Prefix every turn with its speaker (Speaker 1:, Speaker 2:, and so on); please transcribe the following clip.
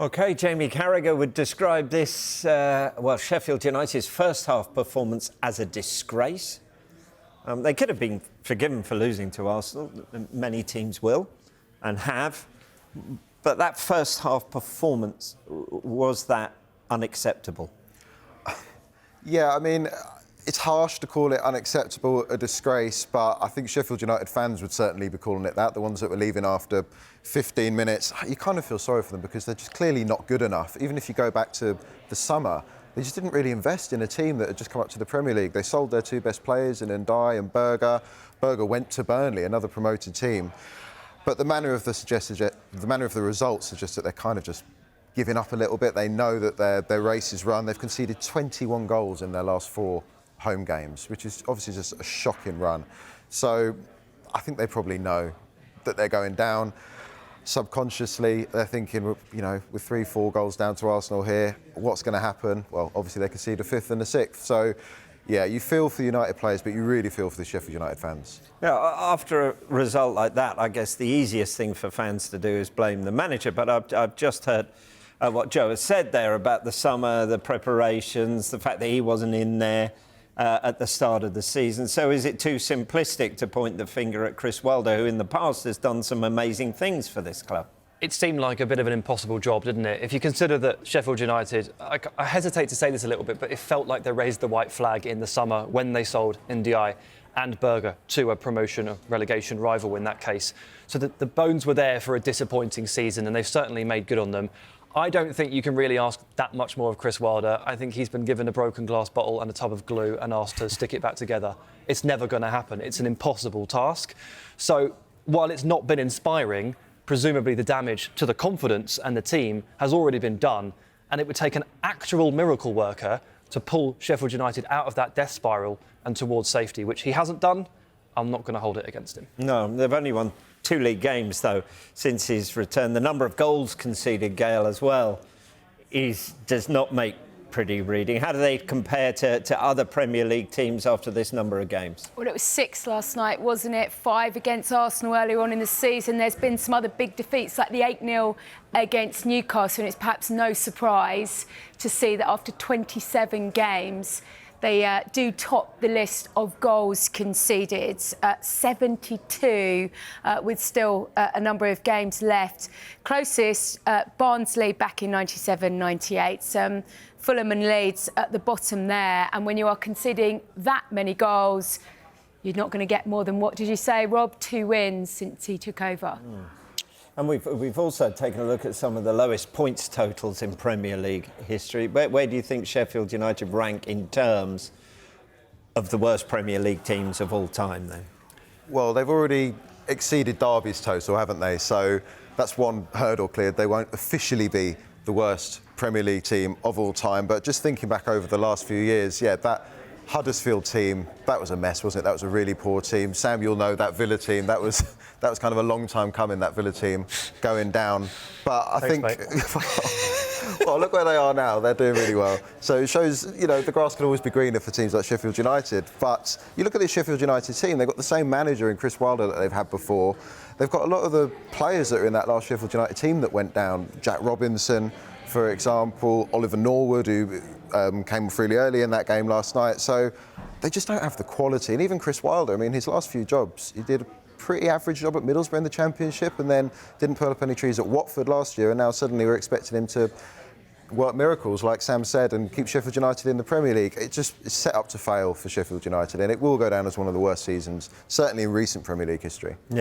Speaker 1: OK, Jamie Carragher would describe this, Sheffield United's first half performance as a disgrace. They could have been forgiven for losing to Arsenal. Many teams will and have. But that first half performance, was that unacceptable?
Speaker 2: Yeah, I mean, it's harsh to call it unacceptable, a disgrace, but I think Sheffield United fans would certainly be calling it that. The ones that were leaving after 15 minutes, you kind of feel sorry for them because they're just clearly not good enough. Even if you go back to the summer, they just didn't really invest in a team that had just come up to the Premier League. They sold their two best players in Ndiaye and Berger. Berger went to Burnley, another promoted team. But the manner of the results suggests that they're kind of just giving up a little bit. They know that their race is run. They've conceded 21 goals in their last 4 home games, which is obviously just a shocking run. So I think they probably know that they're going down. Subconsciously, they're thinking, you know, with 3-4 goals down to Arsenal here, what's going to happen? Well, obviously they conceded a 5th and a 6th. So, yeah, you feel for the United players, but you really feel for the Sheffield United fans.
Speaker 1: Yeah, after a result like that, I guess the easiest thing for fans to do is blame the manager. But I've just heard what Joe has said there about the summer, the preparations, the fact that he wasn't in there at the start of the season. So is it too simplistic to point the finger at Chris Wilder, who in the past has done some amazing things for this club?
Speaker 3: It seemed like a bit of an impossible job, didn't it? If you consider that Sheffield United, I hesitate to say this a little bit, but it felt like they raised the white flag in the summer when they sold Ndiaye and Berger to a promotion or relegation rival in that case. So the bones were there for a disappointing season, and they've certainly made good on them. I don't think you can really ask that much more of Chris Wilder. I think he's been given a broken glass bottle and a tub of glue and asked to stick it back together. It's never going to happen. It's an impossible task. So while it's not been inspiring, presumably the damage to the confidence and the team has already been done, and it would take an actual miracle worker to pull Sheffield United out of that death spiral and towards safety, which he hasn't done. I'm not going to hold it against him.
Speaker 1: No, they've only won 2 league games, though, since his return. The number of goals conceded, Gail, as well, does not make pretty reading. How do they compare to other Premier League teams after this number of games?
Speaker 4: Well, it was 6 last night, wasn't it? 5 against Arsenal earlier on in the season. There's been some other big defeats, like the 8-0 against Newcastle, and it's perhaps no surprise to see that after 27 games, they do top the list of goals conceded, 72, with still a number of games left. Closest, Barnsley back in 97-98. Fulham and Leeds at the bottom there. And when you are conceding that many goals, you're not going to get more than, what did you say, Rob? 2 wins since he took over.
Speaker 1: And we've also taken a look at some of the lowest points totals in Premier League history. Where do you think Sheffield United rank in terms of the worst Premier League teams of all time, then?
Speaker 2: Well, they've already exceeded Derby's total, haven't they? So that's one hurdle cleared. They won't officially be the worst Premier League team of all time. But just thinking back over the last few years, yeah, that Huddersfield team, that was a mess, wasn't it? That was a really poor team. Sam, you'll know that Villa team, that was kind of a long time coming, that Villa team going down. But I think, well, look where they are now. They're doing really well. So it shows, you know, the grass can always be greener for teams like Sheffield United. But you look at this Sheffield United team, they've got the same manager in Chris Wilder that they've had before. They've got a lot of the players that are in that last Sheffield United team that went down. Jack Robinson, for example, Oliver Norwood, who came off really early in that game last night. So they just don't have the quality. And even Chris Wilder, I mean, his last few jobs, he did a pretty average job at Middlesbrough in the Championship and then didn't pull up any trees at Watford last year. And now suddenly we're expecting him to work miracles, like Sam said, and keep Sheffield United in the Premier League. It's set up to fail for Sheffield United, and it will go down as one of the worst seasons, certainly in recent Premier League history.
Speaker 1: Yeah.